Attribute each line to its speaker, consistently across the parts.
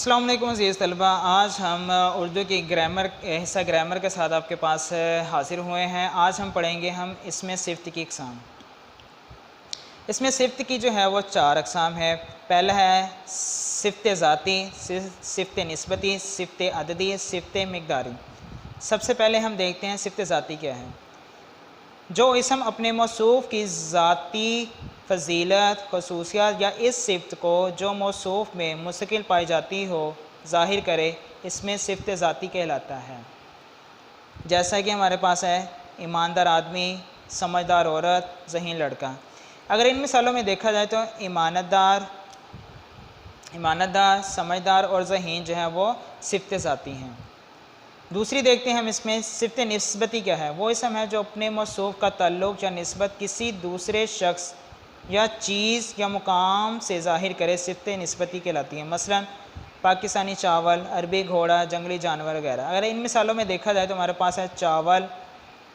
Speaker 1: अस्सलाम वालेकुम अज़ीज़ तलबा। आज हम उर्दू की हिस्सा ग्रामर के साथ आपके पास हाजिर हुए हैं। आज हम पढ़ेंगे इसमें सिफ्त की अक़साम। इसमें सिफ्त की जो है वो 4 अक़साम है। पहला है सिफ्त ज़ाती, सिफ्त निस्बती, सिफ्त अददी, सिफ्त मिक़दारी। सबसे पहले हम देखते हैं सिफ्त ज़ाती क्या है। जो इसम अपने मौसूफ़ की ज़ाती फ़जीलत, ख़ुसूसियत या इस सिफ्त को जो मौसूफ़ में मुस्तकिल पाई जाती हो ज़ाहिर करे, इसमें सिफ्त ज़ाती कहलाता है। जैसा कि हमारे पास है ईमानदार आदमी, समझदार औरत, ज़हीन लड़का। अगर इन मिसालों में देखा जाए तो ईमानदार, समझदार और ज़हीन जो है वो सिफ्त ज़ाती हैं। दूसरी देखते हैं हम इसमें सिफ्त निस्बती क्या है। वो इसम है जो अपने मौसूफ़ का ताल्लुक़ या निस्बत किसी दूसरे शख्स या चीज़ या मुकाम से ज़ाहिर करे, सिफ्त निस्बती कहलाती है। मसलन पाकिस्तानी चावल, अरबी घोड़ा, जंगली जानवर वगैरह। अगर इन मिसालों में देखा जाए तो हमारे पास है चावल,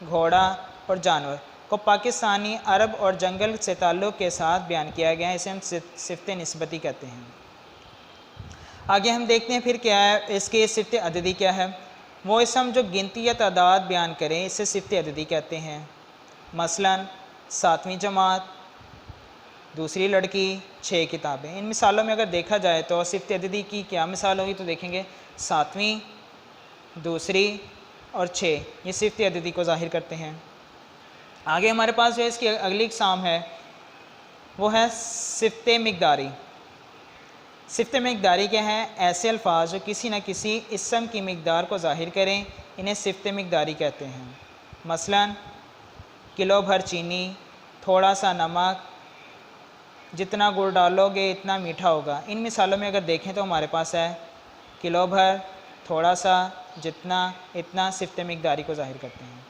Speaker 1: घोड़ा और जानवर को पाकिस्तानी, अरब और जंगल से ताल्लुक़ के साथ बयान किया गया है। इसे हम सिफ्त निस्बती कहते हैं। आगे हम देखते हैं फिर क्या है इसके सिफ्त अददी क्या है। वो इसम जो गिनती या तादाद बयान करें, इसे सिफ्त अददी कहते हैं। मसलन 7वीं जमात, दूसरी लड़की, 6 किताबें। इन मिसालों में अगर देखा जाए तो सिफ्त अददी की क्या मिसाल होगी, तो देखेंगे 7वीं, दूसरी और 6, ये सिफ्त अददी को ज़ाहिर करते हैं। आगे हमारे पास जो है इसकी अगली इक़साम है वो है सिफ्त मिक़दारी। सिफ्त मिक़दारी क्या है? ऐसे अल्फाज जो किसी न किसी इसम की मिक़दार को ज़ाहिर करें, इन्हें सिफ्त मिक़दारी कहते हैं। मसलन किलो भर चीनी, थोड़ा सा नमक, जितना गुड़ डालोगे इतना मीठा होगा। इन मिसालों में अगर देखें तो हमारे पास है किलो भर, थोड़ा सा, जितना, इतना, सिफ्त मिक़दारी को ज़ाहिर करते हैं।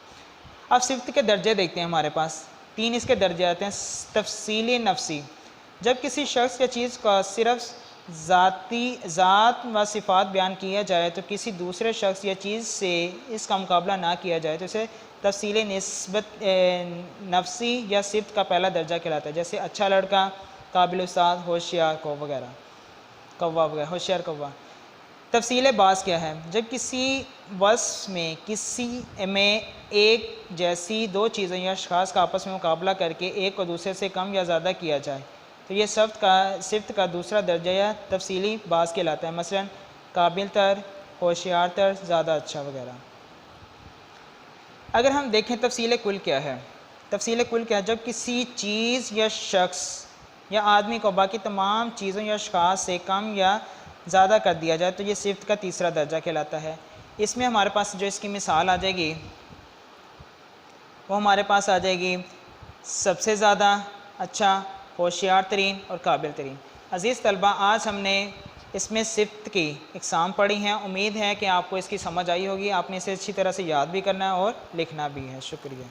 Speaker 1: अब सिफ्त के दर्जे देखते हैं। हमारे पास 3 इसके दर्जे आते हैं। तफसीली नफसी, जब किसी शख्स या चीज़ का सिर्फ ज़ात व सिफ़ात बयान किया जाए तो किसी दूसरे शख्स या चीज़ से इसका मुकाबला ना किया जाए तो इसे तफसीली नफसी या सिफ्त का पहला दर्जा कहलाता है। जैसे अच्छा लड़का, काबिल उस्ताद, होशियार को वगैरह, कौवा वगैरह, होशियार कौवा। तफसील बाज़ क्या है? जब किसी वस्फ़ में किसी में एक जैसी 2 चीज़ों या अशख़ास का आपस में मुकाबला करके एक को दूसरे से कम या ज़्यादा किया जाए तो ये सिफ्त का दूसरा दर्जा या तफसीली बाज़ कहलाता है। मसलन काबिल तर, होशियार तर, ज़्यादा अच्छा वगैरह। अगर हम देखें तफसील कुल क्या है। तफसील कुल क्या है? जब किसी चीज़ या शख्स या आदमी को बाकी तमाम चीज़ों या अशख़ास से कम या ज़्यादा कर दिया जाए तो ये सिफ्त का तीसरा दर्जा कहलाता है। इसमें हमारे पास जो इसकी मिसाल आ जाएगी वो हमारे पास आ जाएगी सबसे ज़्यादा अच्छा, होशियार तरीन और काबिल तरीन। अज़ीज़ तलबा, आज हमने इसमें सिफ्त की इक़साम पढ़ी हैं। उम्मीद है कि आपको इसकी समझ आई होगी। आपने इसे अच्छी तरह से याद भी करना है और लिखना भी है। शुक्रिया।